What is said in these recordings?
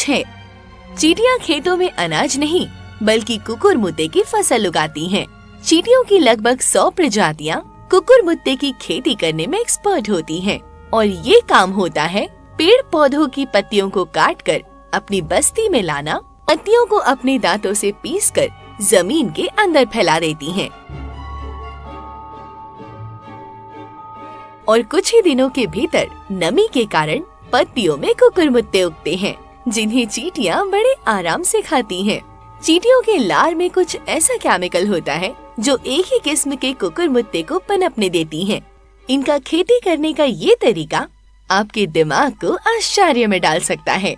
है। चींटियां खेतों में अनाज नहीं बल्कि कुकुरमुत्ते की फसल उगाती हैं। चींटियों की लगभग 100 प्रजातियां कुकुरमुत्ते की खेती करने में एक्सपर्ट होती हैं और ये काम होता है पेड़ पौधों की पत्तियों को काटकर अपनी बस्ती में लाना, पत्तियों को अपने दांतों से पीसकर जमीन के अंदर फैला देती हैं। और कुछ ही दिनों के भीतर नमी के कारण पत्तियों में कुकुरमुत्ते उगते हैं, जिन्हें चींटियां बड़े आराम से खाती हैं। चींटियों के लार में कुछ ऐसा केमिकल होता है जो एक ही किस्म के कुकुरमुत्ते को पनपने देती हैं। इनका खेती करने का ये तरीका आपके दिमाग को आश्चर्य में डाल सकता है।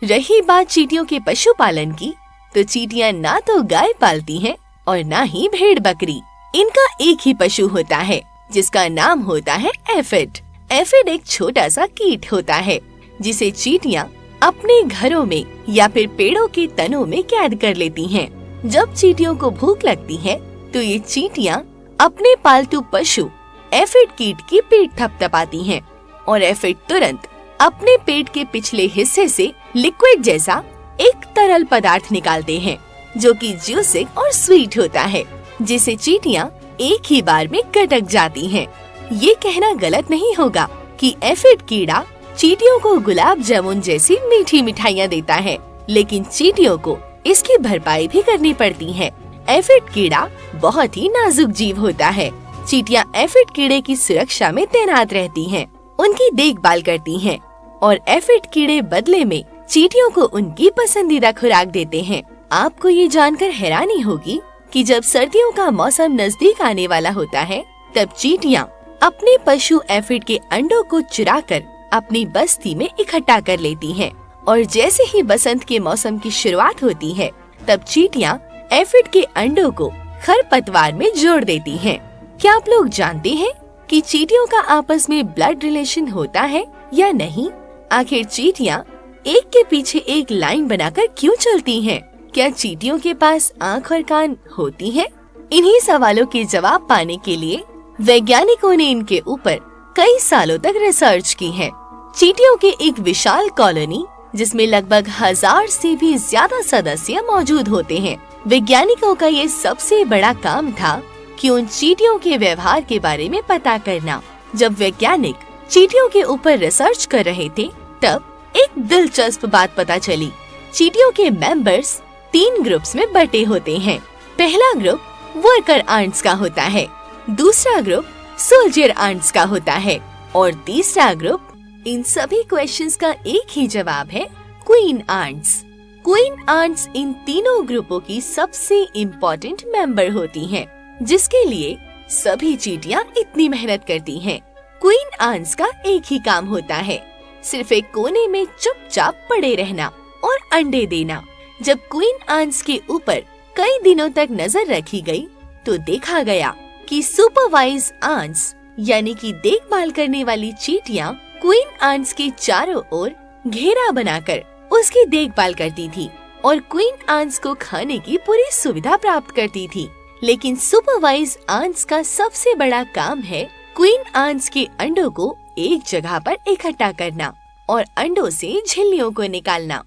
रही बात चींटियों के पशुपालन की, तो चींटियां ना तो गाय पालती हैं और ना ही भेड़ बकरी। इनका एक ही पशु होता है जिसका नाम होता है एफिड। एफिड एक छोटा सा कीट होता है जिसे चींटियां अपने घरों में या फिर पेड़ों के तनों में कैद कर लेती हैं। जब चींटियों को भूख लगती है तो ये चींटियां अपने पालतू पशु एफिड कीट की पीठ थपथपाती हैं और एफिड तुरंत अपने पेट के पिछले हिस्से से लिक्विड जैसा एक तरल पदार्थ निकालते हैं जो कि ज्यूसिक और स्वीट होता है, जिसे चींटियां एक ही बार में गटक जाती हैं। ये कहना गलत नहीं होगा कि एफिड कीड़ा चींटियों को गुलाब जामुन जैसी मीठी मिठाइयाँ देता है, लेकिन चींटियों को इसकी भरपाई भी करनी पड़ती है। एफिड कीड़ा बहुत ही नाजुक जीव होता है। चींटियां एफिड कीड़े की सुरक्षा में तैनात रहती हैं, उनकी देखभाल करती हैं और एफिड कीड़े बदले में चींटियों को उनकी पसंदीदा खुराक देते हैं। आपको ये जानकर हैरानी होगी कि जब सर्दियों का मौसम नजदीक आने वाला होता है, तब चींटियां अपने पशु एफिड के अंडों को चुराकर अपनी बस्ती में इकट्ठा कर लेती हैं और जैसे ही बसंत के मौसम की शुरुआत होती है, तब चींटियां एफिड के अंडों को खरपतवार में जोड़ देती हैं। क्या आप लोग जानते हैं कि चींटियों का आपस में ब्लड रिलेशन होता है या नहीं? आखिर चींटियां एक के पीछे एक लाइन बनाकर क्यों चलती हैं? क्या चींटियों के पास आँख और कान होती हैं? इन्हीं सवालों के जवाब पाने के लिए वैज्ञानिकों ने इनके ऊपर कई सालों तक रिसर्च की है। चींटियों के एक विशाल कॉलोनी जिसमें लगभग 1000 से भी ज्यादा सदस्य मौजूद होते हैं। वैज्ञानिकों का ये सबसे बड़ा काम था कि उन चींटियों के व्यवहार के बारे में पता करना। जब वैज्ञानिक चींटियों के ऊपर रिसर्च कर रहे थे, तब एक दिलचस्प बात पता चली। चींटियों के मेंबर्स 3 ग्रुप्स में बटे होते हैं। पहला ग्रुप वर्कर आंट्स का होता है, दूसरा ग्रुप सोल्जर आंट्स का होता है और तीसरा ग्रुप, इन सभी क्वेश्चंस का एक ही जवाब है, क्वीन आंट्स। क्वीन आंट्स इन तीनों ग्रुपों की सबसे इम्पोर्टेंट मेंबर होती हैं, जिसके लिए सभी चींटियां इतनी मेहनत करती हैं। क्वीन आंट्स का एक ही काम होता है, सिर्फ एक कोने में चुपचाप पड़े रहना और अंडे देना। जब क्वीन आंट्स के ऊपर कई दिनों तक नजर रखी गई, तो देखा गया कि सुपरवाइज आंट्स यानी कि देखभाल करने वाली चींटियां क्वीन आंट्स के चारों ओर घेरा बनाकर उसकी देखभाल करती थी और क्वीन आंट्स को खाने की पूरी सुविधा प्राप्त करती थी। लेकिन सुपरवाइज आंट्स का सबसे बड़ा काम है क्वीन आंट्स के अंडों को एक जगह पर इकट्ठा करना और अंडों से झिल्लियों को निकालना।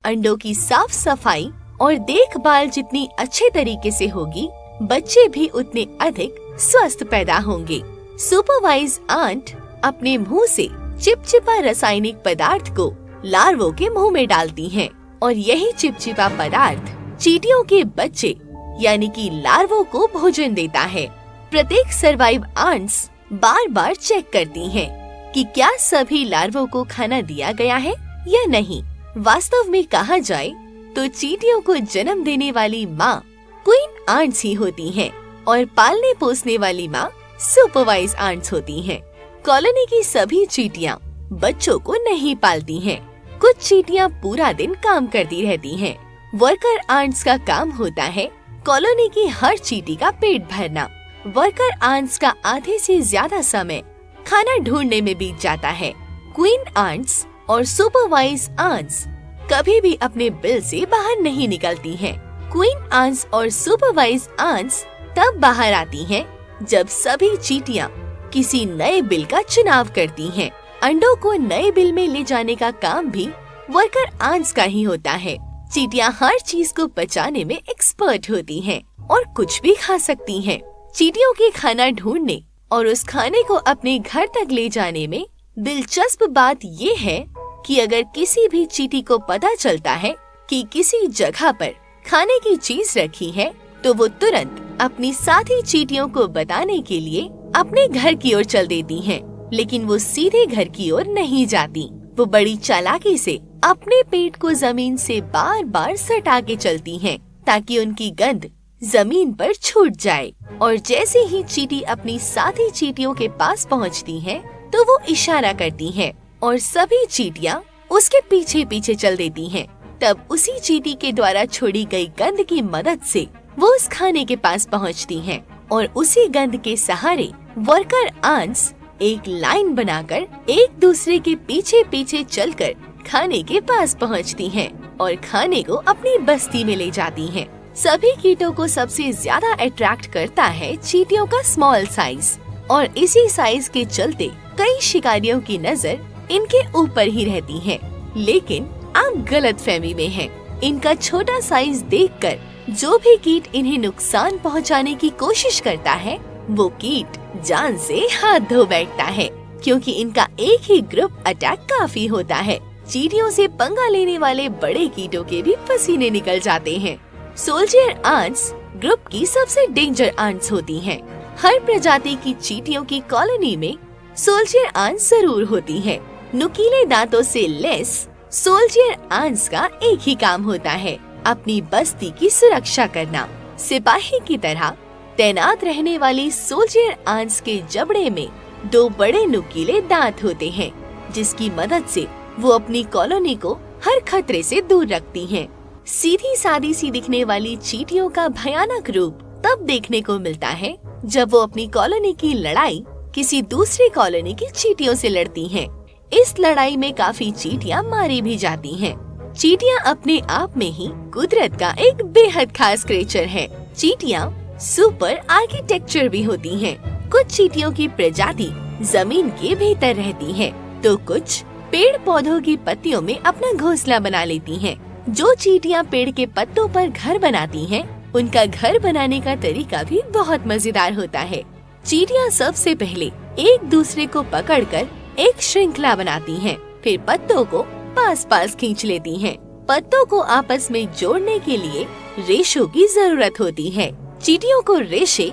अंडों की साफ सफाई और देखभाल जितनी अच्छे तरीके से होगी, बच्चे भी उतने अधिक स्वस्थ पैदा होंगे। सुपरवाइज आंट अपने मुंह से चिपचिपा रासायनिक पदार्थ को लार्वों के मुंह में डालती हैं और यही चिपचिपा पदार्थ चींटियों के बच्चे यानी कि लार्वों को भोजन देता है। प्रत्येक सर्वाइव आंट्स बार बार चेक करती हैं कि क्या सभी लार्वों को खाना दिया गया है या नहीं। वास्तव में कहा जाए तो चींटियों को जन्म देने वाली माँ क्वीन आंट्स ही होती हैं और पालने पोसने वाली माँ सुपरवाइज आंट्स होती हैं। कॉलोनी की सभी चींटियां बच्चों को नहीं पालती हैं। कुछ चींटियां पूरा दिन काम करती रहती हैं। वर्कर आंट्स का काम होता है कॉलोनी की हर चींटी का पेट भरना। वर्कर आंट्स का आधे से ज्यादा समय खाना ढूंढने में बीत जाता है। क्वीन आंट्स और सुपरवाइज आंट्स कभी भी अपने बिल से बाहर नहीं निकलती हैं। क्वीन आंट्स और सुपरवाइज आंट्स तब बाहर आती हैं जब सभी चींटियां किसी नए बिल का चुनाव करती हैं। अंडों को नए बिल में ले जाने का काम भी वर्कर आंट्स का ही होता है। चींटियां हर चीज को पचाने में एक्सपर्ट होती हैं और कुछ भी खा सकती हैं। चींटियों के खाना ढूंढने और उस खाने को अपने घर तक ले जाने में दिलचस्प बात ये है कि अगर किसी भी चींटी को पता चलता है कि किसी जगह पर खाने की चीज रखी है, तो वो तुरंत अपनी साथी चींटियों को बताने के लिए अपने घर की ओर चल देती हैं। लेकिन वो सीधे घर की ओर नहीं जाती। वो बड़ी चालाकी से अपने पेट को जमीन से बार बार सटा के चलती हैं, ताकि उनकी गंध जमीन पर छूट जाए। और जैसे ही चींटी अपनी साथी चींटियों के पास पहुंचती है, तो वो इशारा करती है और सभी चींटियां उसके पीछे पीछे चल देती हैं। तब उसी चींटी के द्वारा छोड़ी गई गंध की मदद से वो उस खाने के पास पहुंचती हैं और उसी गंध के सहारे वर्कर आंट्स एक लाइन बनाकर एक दूसरे के पीछे पीछे चलकर खाने के पास पहुंचती हैं और खाने को अपनी बस्ती में ले जाती हैं। सभी कीटों को सबसे ज्यादा अट्रैक्ट करता है चींटियों का स्मॉल साइज, और इसी साइज के चलते कई शिकारियों की नजर इनके ऊपर ही रहती है। लेकिन आप गलतफहमी में हैं। इनका छोटा साइज देखकर जो भी कीट इन्हें नुकसान पहुंचाने की कोशिश करता है, वो कीट जान से हाथ धो बैठता है, क्योंकि इनका एक ही ग्रुप अटैक काफी होता है। चींटियों से पंगा लेने वाले बड़े कीटों के भी पसीने निकल जाते हैं। सोल्जर आंट्स ग्रुप की सबसे डेंजर आंट्स होती हैं। हर प्रजाति की चींटियों की कॉलोनी में सोल्जर आंट्स जरूर होती है। नुकीले दांतों से लैस सोल्जर आंट्स का एक ही काम होता है, अपनी बस्ती की सुरक्षा करना। सिपाही की तरह तैनात रहने वाली सोल्जर आंट्स के जबड़े में 2 बड़े नुकीले दांत होते हैं, जिसकी मदद से वो अपनी कॉलोनी को हर खतरे से दूर रखती हैं। सीधी सादी सी दिखने वाली चींटियों का भयानक रूप तब देखने को मिलता है जब वो अपनी कॉलोनी की लड़ाई किसी दूसरी कॉलोनी की चींटियों से लड़ती हैं। इस लड़ाई में काफी चींटियां मारी भी जाती हैं। चींटियां अपने आप में ही कुदरत का एक बेहद खास क्रिएचर है। चींटियां सुपर आर्किटेक्चर भी होती हैं। कुछ चींटियों की प्रजाति जमीन के भीतर रहती है, तो कुछ पेड़ पौधों की पत्तियों में अपना घोंसला बना लेती हैं। जो चींटियां पेड़ के पत्तों पर घर बनाती हैं, उनका घर बनाने का तरीका भी बहुत मजेदार होता है। चींटियां सबसे पहले एक दूसरे को पकड़कर एक श्रृंखला बनाती हैं, फिर पत्तों को पास पास खींच लेती हैं। पत्तों को आपस में जोड़ने के लिए रेशों की जरूरत होती है। चींटियों को रेशे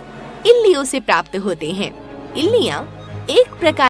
इल्लियों से प्राप्त होते हैं। इल्लियां एक प्रकार